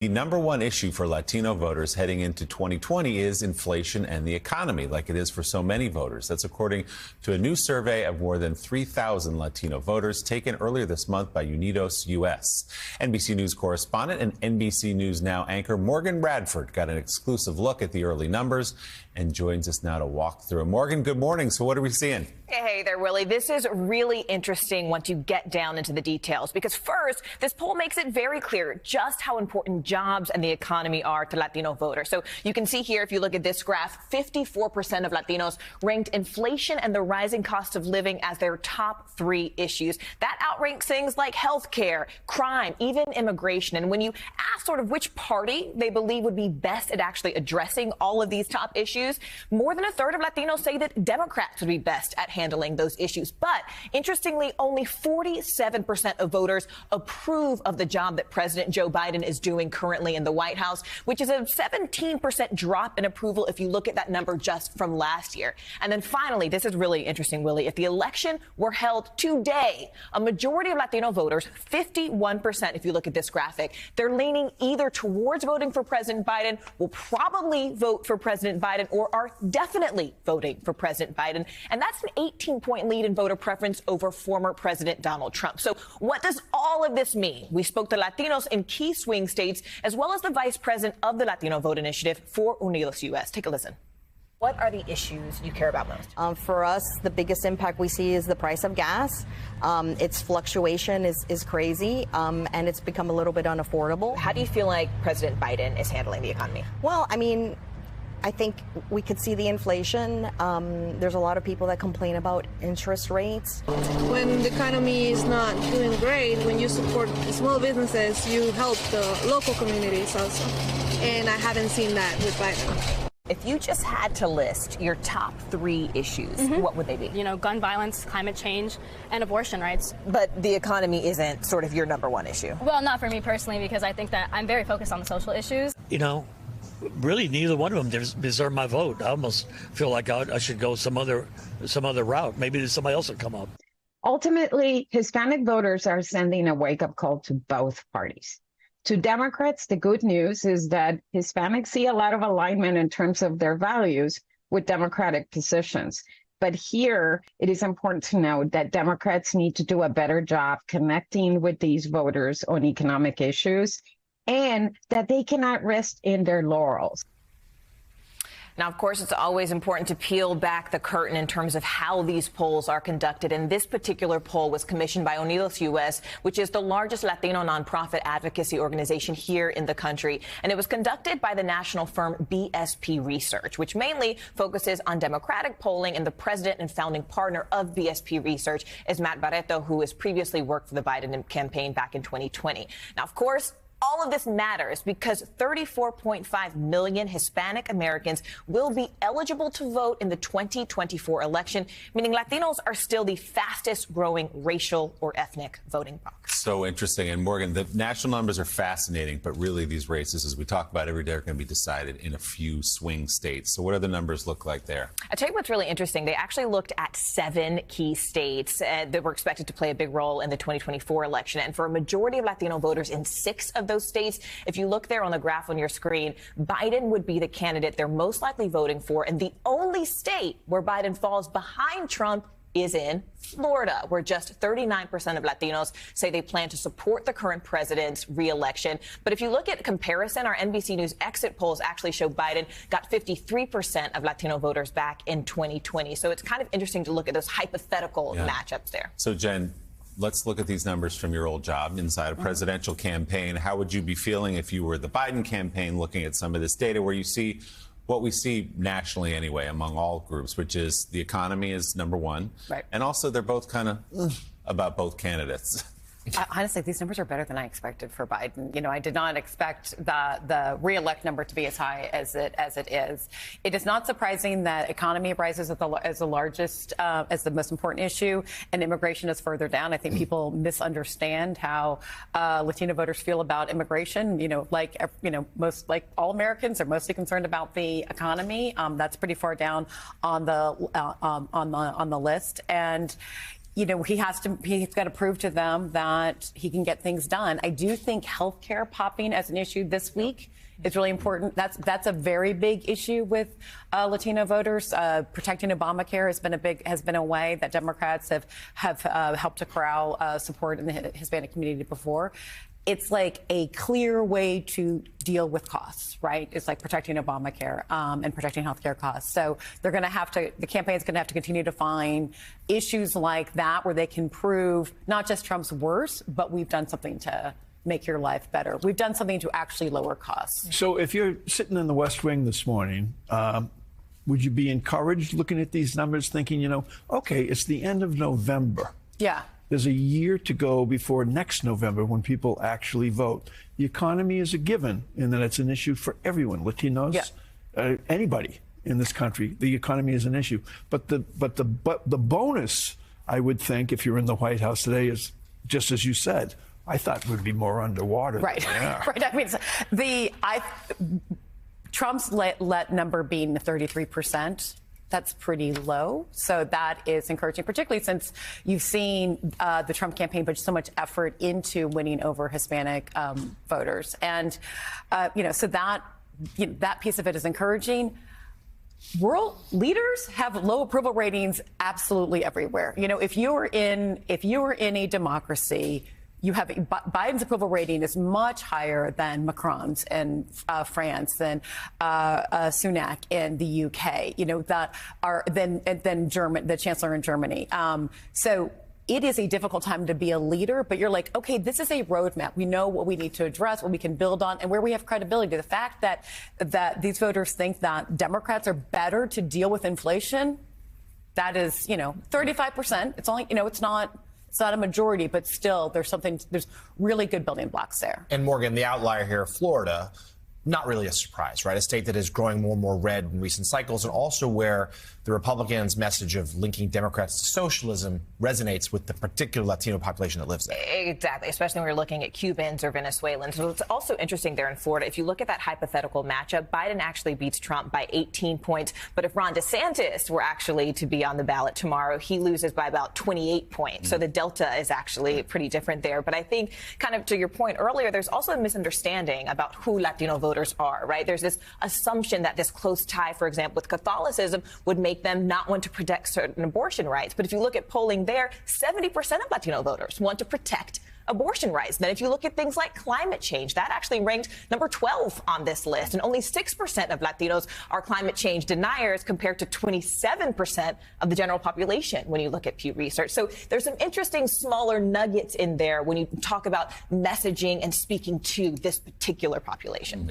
The number one issue for Latino voters heading into 2020 is inflation and the economy, like it is for so many voters. That's according to a new survey of more than 3,000 Latino voters taken earlier this month by Unidos US. NBC News correspondent and NBC News Now anchor Morgan Bradford got an exclusive look at the early numbers and joins us now to walk through. Morgan, good morning. So what are we seeing? Hey there, Willie. This is really interesting once you get down into the details, because first, this poll makes it very clear just how important jobs and the economy are to Latino voters. So you can see here, if you look at this graph, 54% of Latinos ranked inflation and the rising cost of living as their top three issues. That outranks things like health care, crime, even immigration. And when you ask sort of which party they believe would be best at actually addressing all of these top issues, more than a third of Latinos say that Democrats would be best at handling those issues. But interestingly, only 47% of voters approve of the job that President Joe Biden is doing currently in the White House, which is a 17% drop in approval if you look at that number just from last year. And then finally, this is really interesting, Willie, if the election were held today, a majority of Latino voters, 51%, if you look at this graphic, they're leaning either towards voting for President Biden, will probably vote for President Biden, or are definitely voting for President Biden. And that's an 18-point lead in voter preference over former President Donald Trump. So what does all of this mean? We spoke to Latinos in key swing states, as well as the vice president of the Latino Vote Initiative for Unidos US. Take a listen. What are the issues you care about most? For us, the biggest impact we see is the price of gas. Its fluctuation is crazy, and it's become a little bit unaffordable. How do you feel like President Biden is handling the economy? Well, I mean, I think we could see the inflation. There's a lot of people that complain about interest rates. When the economy is not doing great, when you support small businesses, you help the local communities also. And I haven't seen that with Biden. If you just had to list your top three issues, what would they be? You know, gun violence, climate change, and abortion rights. But the economy isn't sort of your number one issue. Well, not for me personally, because I think that I'm very focused on the social issues. You know, really, neither one of them deserve my vote. I almost feel like I should go some other route. Maybe somebody else will come up. Ultimately, Hispanic voters are sending a wake-up call to both parties. To Democrats, the good news is that Hispanics see a lot of alignment in terms of their values with Democratic positions. But here, it is important to note that Democrats need to do a better job connecting with these voters on economic issues, and that they cannot rest in their laurels. Now, of course, it's always important to peel back the curtain in terms of how these polls are conducted. And this particular poll was commissioned by Unidos US, which is the largest Latino nonprofit advocacy organization here in the country. And it was conducted by the national firm BSP Research, which mainly focuses on Democratic polling. And the president and founding partner of BSP Research is Matt Barreto, who has previously worked for the Biden campaign back in 2020. Now, of course, all of this matters because 34.5 million Hispanic Americans will be eligible to vote in the 2024 election, meaning Latinos are still the fastest growing racial or ethnic voting bloc. So interesting. And Morgan, the national numbers are fascinating, but really these races, as we talk about every day, are going to be decided in a few swing states. So what do the numbers look like there? I'll tell you what's really interesting. They actually looked at 7 key states that were expected to play a big role in the 2024 election. And for a majority of Latino voters in 6 of those states, if you look there on the graph on your screen, Biden would be the candidate they're most likely voting for. And the only state where Biden falls behind Trump is in Florida, where just 39% of Latinos say they plan to support the current president's reelection. But if you look at comparison, our NBC News exit polls actually show Biden got 53% of Latino voters back in 2020. So it's kind of interesting to look at those hypothetical matchups there. So, Jen, let's look at these numbers from your old job inside a presidential campaign. How would you be feeling if you were the Biden campaign looking at some of this data where you see what we see nationally anyway among all groups, which is the economy is number one. Right. And also they're both kind of about both candidates. Honestly, these numbers are better than I expected for Biden. You know, I did not expect the reelect number to be as high as it is. It is not surprising that economy rises as the largest, as the most important issue, and immigration is further down. I think people misunderstand how Latino voters feel about immigration. Most like all Americans are mostly concerned about the economy. That's pretty far down on the list. And you know, he's got to prove to them that he can get things done. I do think healthcare popping as an issue this week is really important. That's a very big issue with Latino voters. Protecting Obamacare has been a way that Democrats have helped to corral support in the Hispanic community before. It's like a clear way to deal with costs, right? It's like protecting Obamacare and protecting healthcare costs. So the campaign's going to have to continue to find issues like that where they can prove not just Trump's worse, but we've done something to make your life better. We've done something to actually lower costs. So if you're sitting in the West Wing this morning, would you be encouraged looking at these numbers thinking, you know, okay, it's the end of November. Yeah. There's a year to go before next November when people actually vote. The economy is a given in that it's an issue for everyone, Latinos, anybody in this country. The economy is an issue. But the bonus, I would think, if you're in the White House today, is just as you said. I thought would be more underwater. Right. Right. I mean, Trump's let number being 33%. That's pretty low. So that is encouraging, particularly since you've seen the Trump campaign put so much effort into winning over Hispanic voters. And, so that piece of it is encouraging. World leaders have low approval ratings absolutely everywhere. You know, if you were in a democracy, you have Biden's approval rating is much higher than Macron's in France, than Sunak in the UK. You know, than the chancellor in Germany. So it is a difficult time to be a leader, but you're like, okay, this is a roadmap. We know what we need to address, what we can build on, and where we have credibility. The fact that these voters think that Democrats are better to deal with inflation, that is, 35%. It's only, it's not a majority, but still there's really good building blocks there. And Morgan, the outlier here, Florida, not really a surprise, right? A state that is growing more and more red in recent cycles, and also where the Republicans' message of linking Democrats to socialism resonates with the particular Latino population that lives there. Exactly, especially when we're looking at Cubans or Venezuelans. So it's also interesting there in Florida. If you look at that hypothetical matchup, Biden actually beats Trump by 18 points. But if Ron DeSantis were actually to be on the ballot tomorrow, he loses by about 28 points. So the delta is actually pretty different there. But I think, kind of to your point earlier, there's also a misunderstanding about who Latino voters are, right? There's this assumption that this close tie, for example, with Catholicism would make them not want to protect certain abortion rights. But if you look at polling there, 70% of Latino voters want to protect abortion rights. Then if you look at things like climate change, that actually ranked number 12 on this list. And only 6% of Latinos are climate change deniers compared to 27% of the general population when you look at Pew Research. So there's some interesting smaller nuggets in there when you talk about messaging and speaking to this particular population.